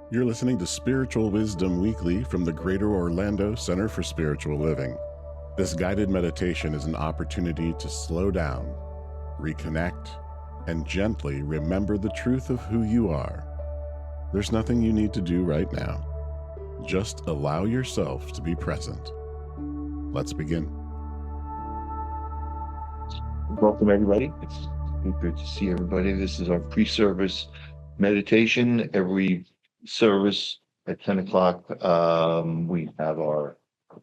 You're listening to Spiritual Wisdom Weekly from the Greater Orlando Center for Spiritual Living. This guided meditation is an opportunity to slow down, reconnect, and gently remember the truth of who you are. There's nothing you need to do right now. Just allow yourself to be present. Let's begin. Welcome, everybody. It's good to see everybody. This is our pre-service meditation. Every service at 10 o'clock, we have our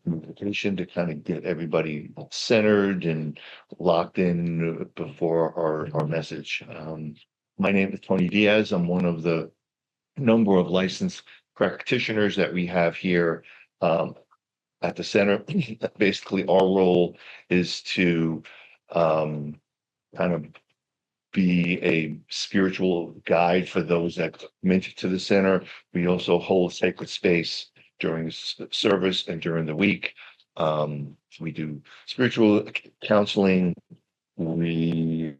meditation to kind of get everybody centered and locked in before our message. My name is Tony Diaz. I'm one of the number of licensed practitioners that we have here at the center. Basically, our role is to um, kind of be a spiritual guide for those that come into the center. We also hold sacred space during service and during the week. We do spiritual counseling. We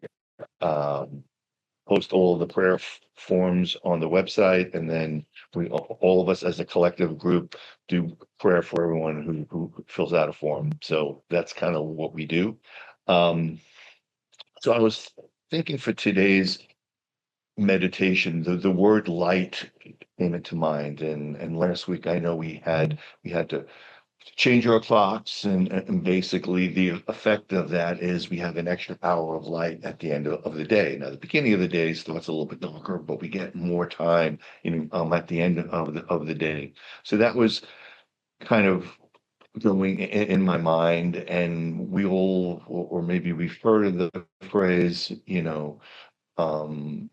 um, post all of the prayer forms on the website, and then we all of us as a collective group do prayer for everyone who fills out a form. So that's kind of what we do. Um, so I was thinking for today's meditation, the word light came into mind, and last week I know we had to change our clocks, and basically the effect of that is we have an extra hour of light at the end of the day. Now the beginning of the day starts a little bit darker, but we get more time at the end of the day. So that was kind of going in my mind, and we all, or maybe we've heard of the phrase, um,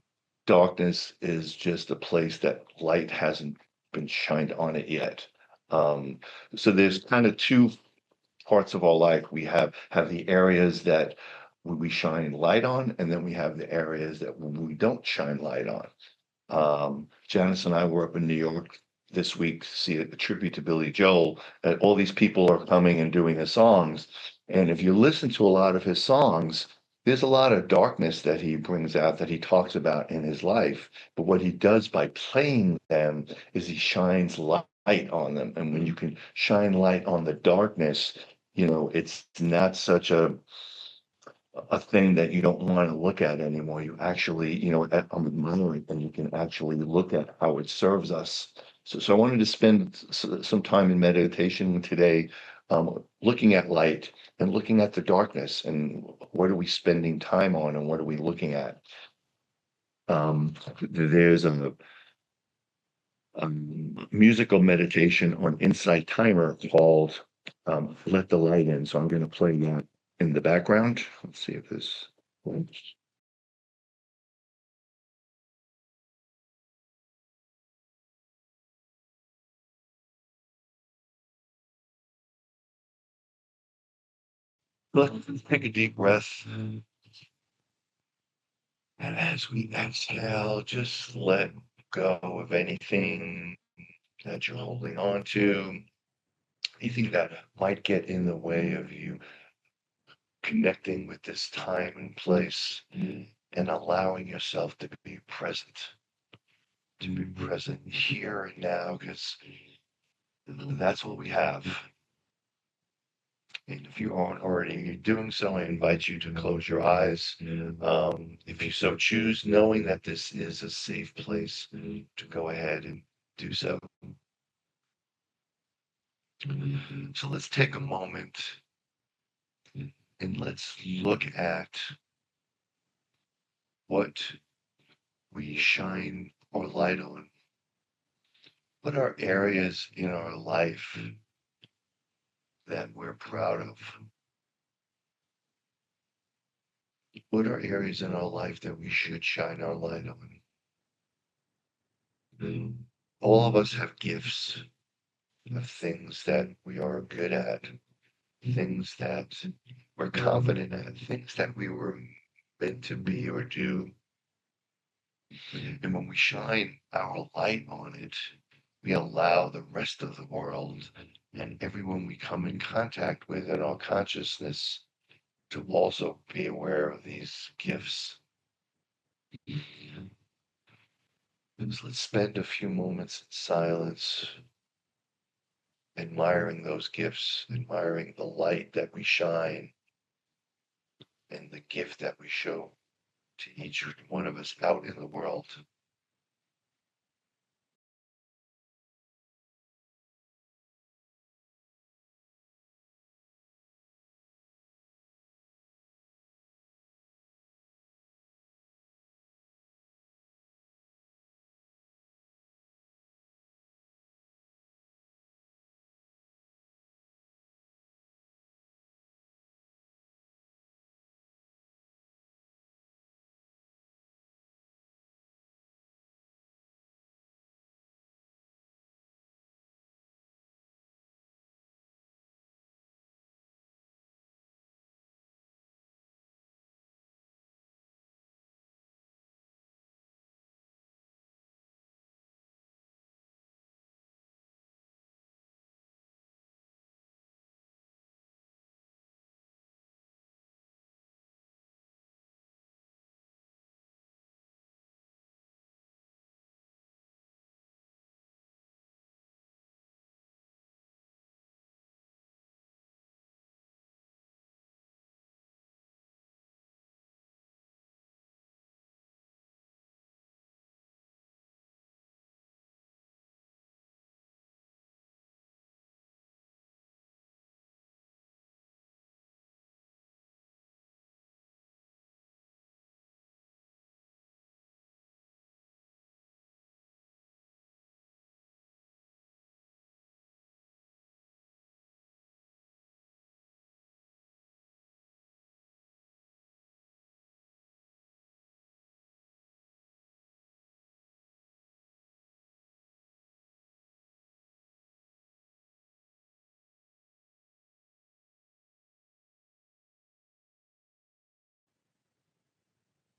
darkness is just a place that light hasn't been shined on it yet. Um, so there's kind of two parts of our life. We have the areas that we shine light on, and then we have the areas that we don't shine light on. Janice and I were up in New York this week to see a tribute to Billy Joel, and all these people are coming and doing his songs. And if you listen to a lot of his songs, there's a lot of darkness that he brings out, that he talks about in his life. But what he does by playing them is he shines light on them. And when you can shine light on the darkness, it's not such a thing that you don't want to look at anymore. You actually, admire it, and you can actually look at how it serves us. So I wanted to spend some time in meditation today, looking at light and looking at the darkness, and what are we spending time on, and what are we looking at. There's a musical meditation on Insight Timer called Let the Light In. So I'm going to play that in the background. Let's see if this works. Let's take a deep breath. And as we exhale, just let go of anything that you're holding on to, anything that might get in the way of you connecting with this time and place, and allowing yourself to be present here and now, because that's what we have. And if you aren't already doing so, I invite you to close your eyes, if you so choose, knowing that this is a safe place to go ahead and do so. So let's take a moment and let's look at what we shine our light on. What are areas in our life that we're proud of? What are areas in our life that we should shine our light on? All of us have gifts of things that we are good at, things that we're confident at, things that we were meant to be or do. And when we shine our light on it, we allow the rest of the world and everyone we come in contact with in our consciousness to also be aware of these gifts. So let's spend a few moments in silence, admiring those gifts, admiring the light that we shine and the gift that we show to each one of us out in the world.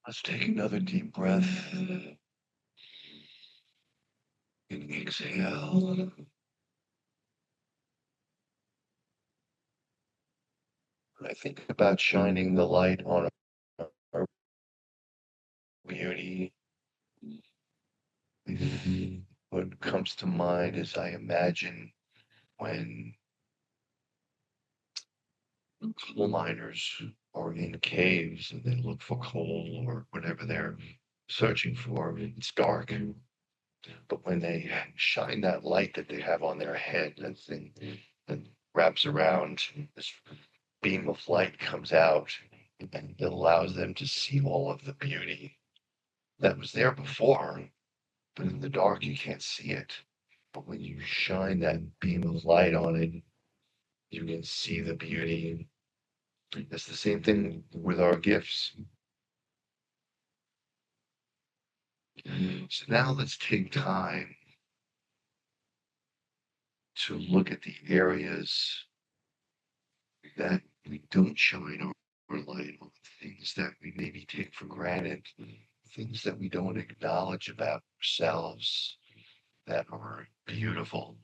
Let's take another deep breath and exhale. When I think about shining the light on our beauty, what comes to mind is I imagine when coal miners are in caves and they look for coal or whatever they're searching for. It's dark, but when they shine that light that they have on their head, that thing that wraps around, this beam of light comes out and it allows them to see all of the beauty that was there before, but in the dark you can't see it. But when you shine that beam of light on it, you can see the beauty. It's the same thing with our gifts. So now let's take time to look at the areas that we don't shine our light on, things that we maybe take for granted, things that we don't acknowledge about ourselves that are beautiful.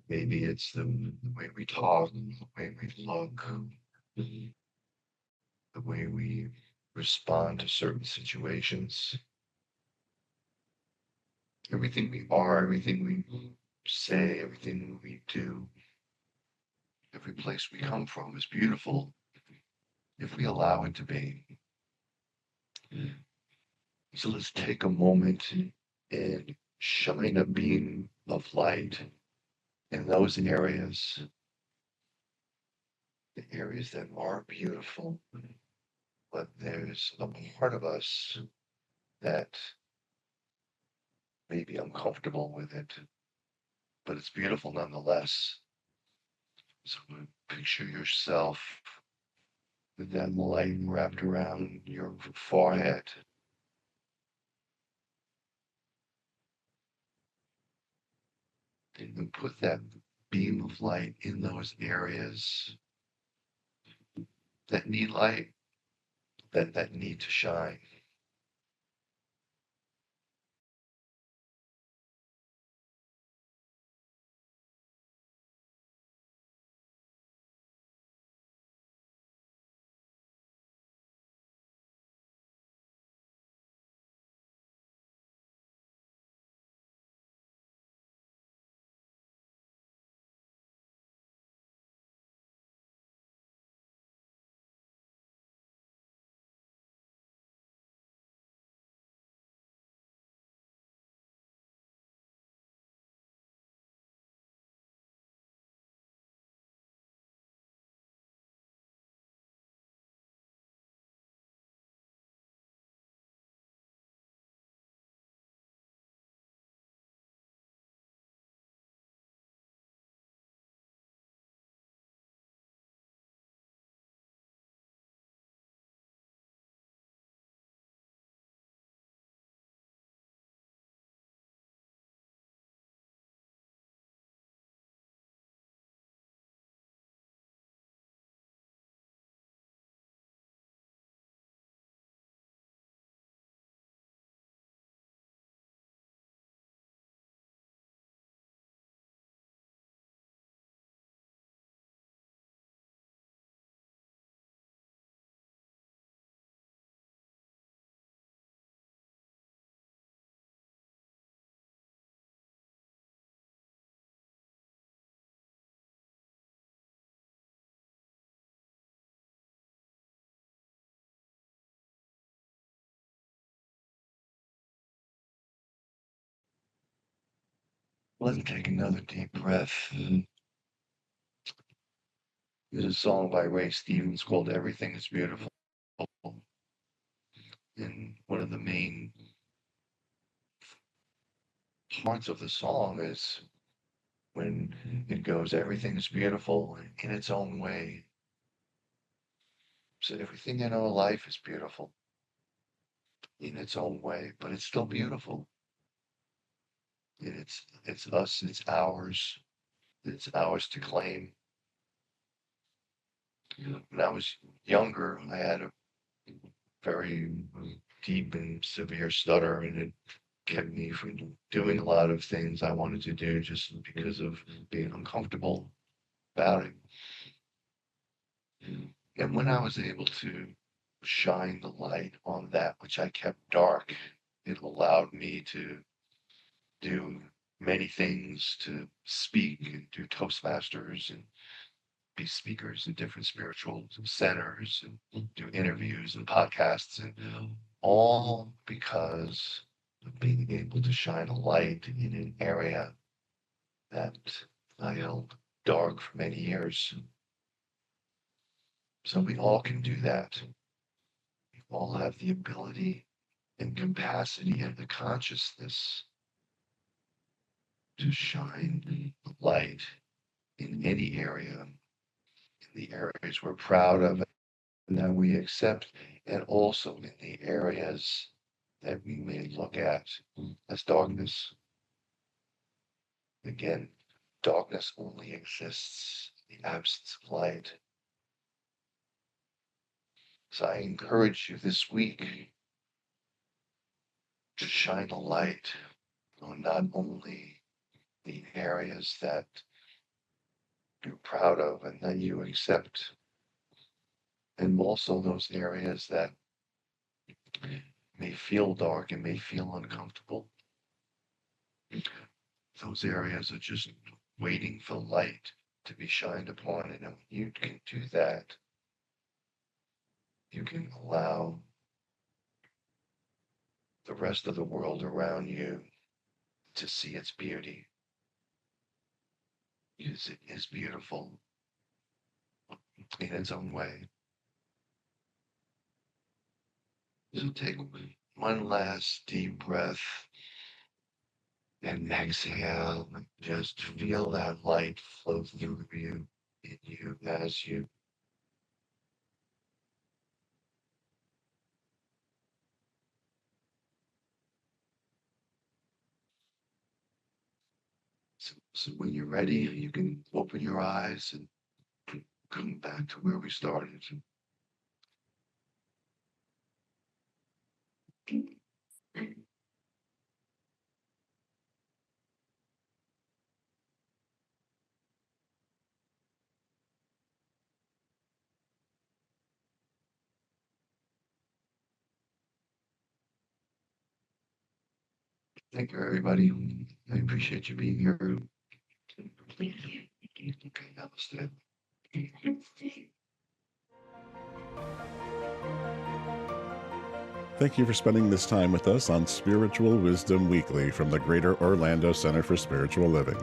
Maybe it's the way we talk, the way we look, the way we respond to certain situations. Everything we are, everything we say, everything we do, every place we come from is beautiful if we allow it to be. So let's take a moment and shine a beam of light in those areas, the areas that are beautiful, but there's a part of us that may be uncomfortable with it, but it's beautiful nonetheless. So picture yourself with that light wrapped around your forehead. And put that beam of light in those areas that need light, that need to shine. Let's take another deep breath. There's a song by Ray Stevens called Everything is Beautiful. And one of the main parts of the song is when it goes, everything is beautiful in its own way. So everything in our life is beautiful in its own way, but it's still beautiful. And it's us, it's ours to claim. When I was younger, I had a very deep and severe stutter, and it kept me from doing a lot of things I wanted to do just because of being uncomfortable about it. And when I was able to shine the light on that which I kept dark, it allowed me to do many things, to speak and do Toastmasters and be speakers in different spiritual centers and do interviews and podcasts, and all because of being able to shine a light in an area that I held dark for many years. So we all can do that. We all have the ability and capacity and the consciousness to shine the light in any area, in the areas we're proud of and that we accept, and also in the areas that we may look at as darkness. Again, darkness only exists in the absence of light. So I encourage you this week to shine a light on not only the areas that you're proud of and that you accept, and also those areas that may feel dark and may feel uncomfortable. Those areas are just waiting for light to be shined upon. And when you can do that, you can allow the rest of the world around you to see its beauty. Because it is beautiful in its own way. So take one last deep breath and exhale. Just feel that light flow through you, in you, as you. So when you're ready, you can open your eyes and come back to where we started. Thank you, everybody. I appreciate you being here. Okay, namaste. Thank you for spending this time with us on Spiritual Wisdom Weekly from the Greater Orlando Center for Spiritual Living.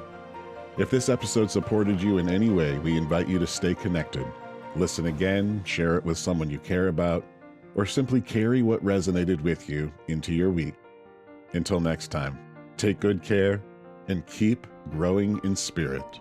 If this episode supported you in any way, we invite you to stay connected. Listen again, share it with someone you care about, or simply carry what resonated with you into your week. Until next time, take good care and keep growing in spirit.